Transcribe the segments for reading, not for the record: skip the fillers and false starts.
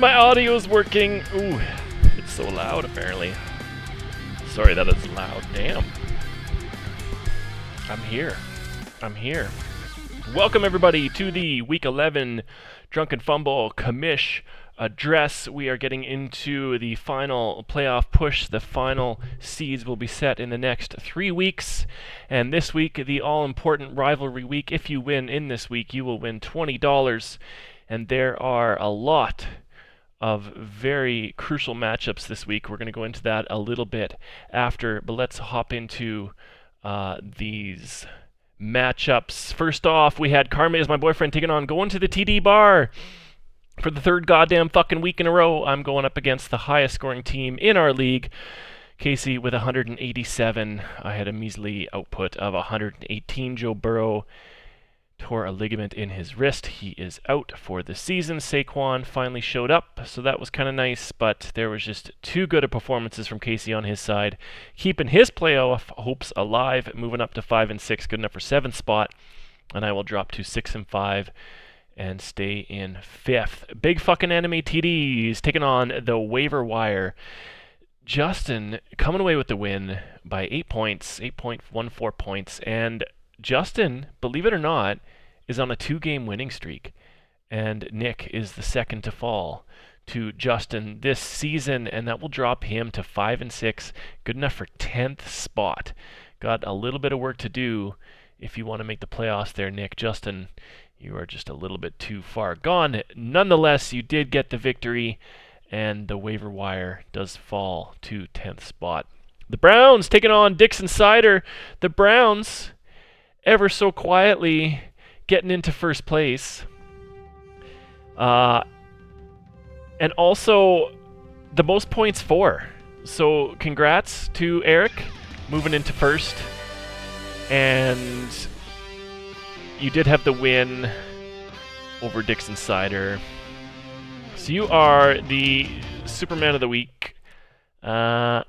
My audio's working. Ooh, it's so loud apparently. Sorry that it's loud. Damn. I'm here. Welcome everybody to the Week 11 Drunken Fumble commish address. We are getting into the final playoff push. The final seeds will be set in the next 3 weeks. And this week, the all-important rivalry week. If you win in this week, you will win $20. And there are a lot of very crucial matchups this week. We're going to go into that a little bit after, but let's hop into these matchups. First off, we had Karma Is My Boyfriend taking on Going to the TD Bar. For the third goddamn fucking week in a row, I'm going up against the highest scoring team in our league, Casey, with 187. I had a measly output of 118. Joe Burrow tore a ligament in his wrist. He is out for the season. Saquon finally showed up, so that was kind of nice, but there was just too good of performances from Casey on his side, keeping his playoff hopes alive, moving up to 5-6, good enough for 7th spot, and I will drop to 6-5 and stay in 5th. Big fucking enemy TDs taking on the waiver wire. Justin coming away with the win by 8 points, 8.14 points, and Justin, believe it or not, is on a 2-game winning streak, and Nick is the second to fall to Justin this season, and that will drop him to 5-6, good enough for 10th spot. Got a little bit of work to do if you want to make the playoffs there, Nick. Justin, you are just a little bit too far gone. Nonetheless, you did get the victory, and the waiver wire does fall to 10th spot. The Browns taking on Dixon Cider. The Browns, ever so quietly getting into first place. And also the most points for. So congrats to Eric moving into first. And you did have the win over Dixon Cider. So you are the Superman of the week. Here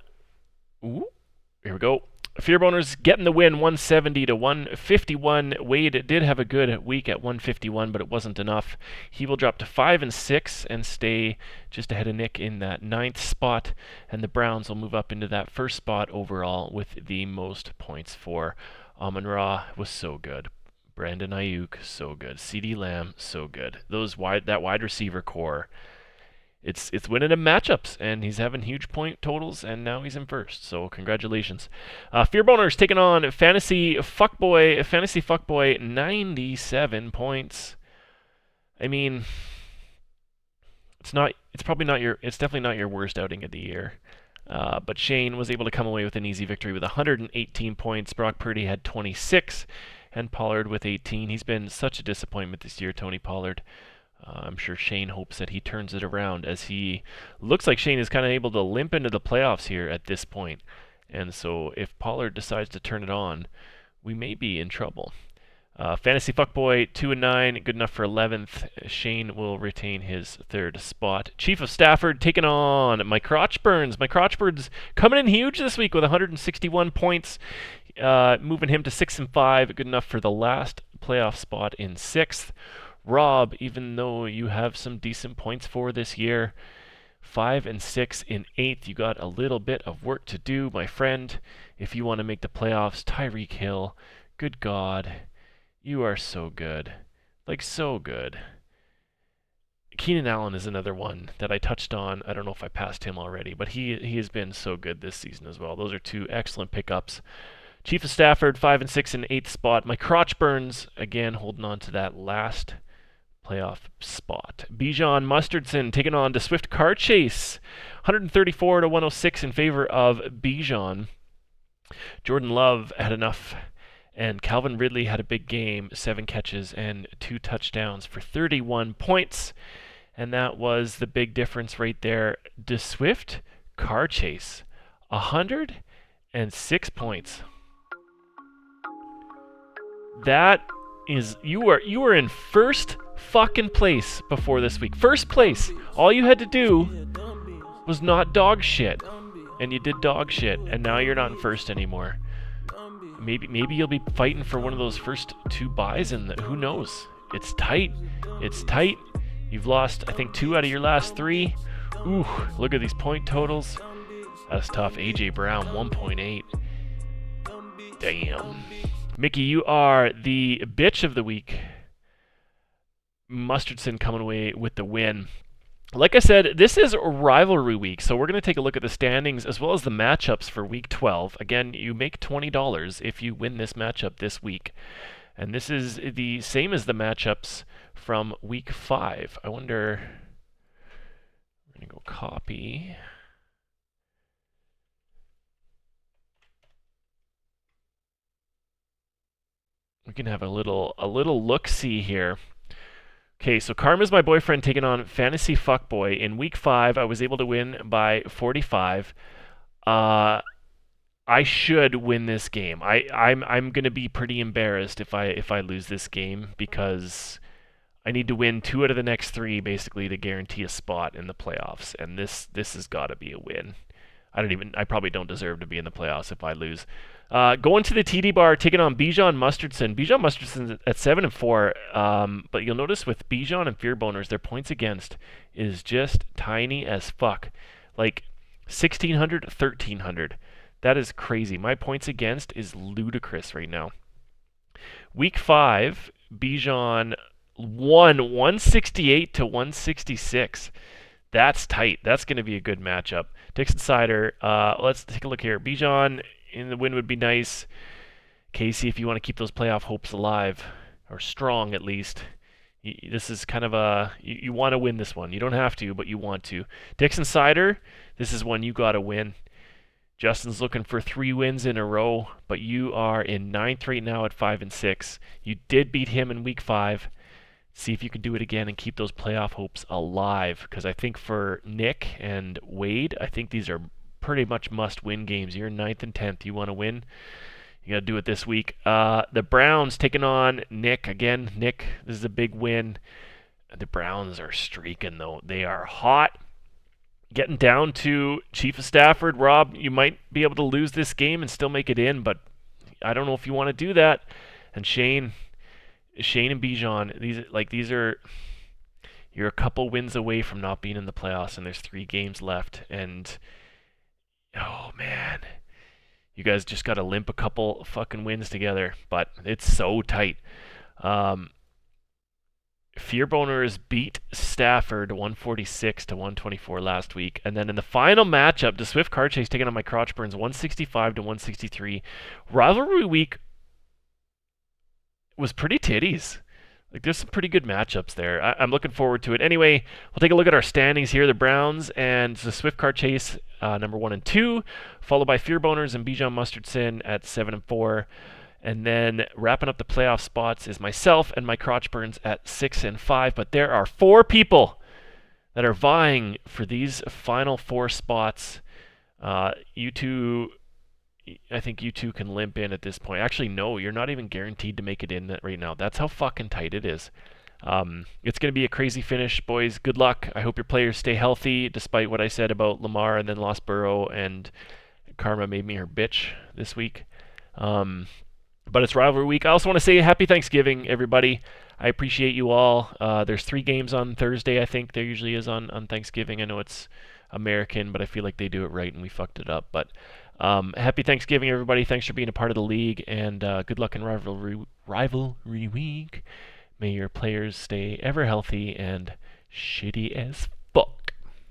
we go. Fearboners getting the win, 170 to 151. Wade did have a good week at 151, but it wasn't enough. He will drop to 5-6 and stay just ahead of Nick in that 9th spot, and the Browns will move up into that first spot overall with the most points for. Amon-Ra was so good. Brandon Ayuk, so good. CeeDee Lamb, so good. That wide receiver core. It's winning him matchups, and he's having huge point totals, and now he's in first. So congratulations. Fearboners taking on Fantasy Fuckboy, 97 points. I mean, it's definitely not your worst outing of the year. But Shane was able to come away with an easy victory with 118 points. Brock Purdy had 26, and Pollard with 18. He's been such a disappointment this year, Tony Pollard. I'm sure Shane hopes that he turns it around, as he looks like Shane is kind of able to limp into the playoffs here at this point. And so if Pollard decides to turn it on, we may be in trouble. Fantasy Fuckboy, 2-9, good enough for 11th. Shane will retain his 3rd spot. Chief of Stafford taking on My Crotch Burns. My Crotch Burns coming in huge this week with 161 points, moving him to 6-5, good enough for the last playoff spot in 6th. Rob, even though you have some decent points for this year, 5-6 in 8th. You got a little bit of work to do, my friend, if you want to make the playoffs. Tyreek Hill, good God, you are so good. Like, so good. Keenan Allen is another one that I touched on. I don't know if I passed him already, but he has been so good this season as well. Those are 2 excellent pickups. Chief of Stafford, 5-6 in 8th spot. My Crotch Burns, again, holding on to that last playoff spot. Bijan Mustardson taking on the Swift Car Chase, 134 to 106 in favor of Bijan. Jordan Love had enough, and Calvin Ridley had a big game, 7 catches and 2 touchdowns for 31 points, and that was the big difference right there. The Swift Car Chase, 106 points. That is, you were in first fucking place before this week. First place. All you had to do was not dog shit, and you did dog shit, and now you're not in first anymore. Maybe you'll be fighting for one of those first 2 buys, and who knows? It's tight. You've lost, I think, 2 out of your last 3. Ooh, look at these point totals. That's tough. AJ Brown, 1.8. Damn. Mickey, you are the bitch of the week. Mustardson coming away with the win. Like I said, this is rivalry week, so we're going to take a look at the standings as well as the matchups for week 12. Again, you make $20 if you win this matchup this week. And this is the same as the matchups from week 5. I wonder... I'm going to go copy. We can have a little look-see here. Okay, so Karma's my boyfriend taking on Fantasy Fuckboy. In week 5, I was able to win by 45. I should win this game. I'm gonna be pretty embarrassed if I lose this game because I need to win 2 out of the next 3 basically to guarantee a spot in the playoffs, and this has got to be a win. I probably don't deserve to be in the playoffs if I lose. Going to the TD bar, taking on Bijan Mustardson. Bijan Mustardson at 7-4, but you'll notice with Bijan and Fear Boners, their points against is just tiny as fuck. Like 1,600, 1,300. That is crazy. My points against is ludicrous right now. Week 5, Bijan won 168 to 166. That's tight. That's going to be a good matchup. Dixon Cider, let's take a look here. Bijan in the win would be nice. Casey, if you want to keep those playoff hopes alive, or strong at least, this is kind of a... You want to win this one. You don't have to, but you want to. Dixon Cider, this is one you got to win. Justin's looking for 3 wins in a row, but you are in 9th right now at 5-6. You did beat him in week 5. See if you can do it again and keep those playoff hopes alive. Because I think for Nick and Wade, I think these are pretty much must-win games. You're in 9th and 10th. You want to win? You got to do it this week. The Browns taking on Nick. Again, Nick, this is a big win. The Browns are streaking, though. They are hot. Getting down to Chief of Stafford. Rob, you might be able to lose this game and still make it in, but I don't know if you want to do that. And Shane and Bijan, these are, you're a couple wins away from not being in the playoffs, and there's 3 games left, and oh man, you guys just got to limp a couple fucking wins together, but it's so tight. Fear Boners beat Stafford 146 to 124 last week, and then in the final matchup, the Swift Car Chase taking on my Crotch Burns 165 to 163. Rivalry week was pretty titties. Like, there's some pretty good matchups there. I'm looking forward to it. Anyway, we'll take a look at our standings here. The Browns and the Swift Car Chase, number 1 and 2, followed by Fear Boners and Bijan Mustardson at 7-4. And then wrapping up the playoff spots is myself and my Crotch Burns at 6-5. But there are 4 people that are vying for these final 4 spots. You two... I think you two can limp in at this point. Actually, no, you're not even guaranteed to make it in right now. That's how fucking tight it is. It's going to be a crazy finish, boys. Good luck. I hope your players stay healthy, despite what I said about Lamar and then lost Burrow, and Karma made me her bitch this week. But it's rivalry week. I also want to say happy Thanksgiving, everybody. I appreciate you all. There's 3 games on Thursday, I think. There usually is on Thanksgiving. I know it's American, but I feel like they do it right and we fucked it up. But happy Thanksgiving, everybody. Thanks for being a part of the league, and good luck in rivalry week. May your players stay ever healthy and shitty as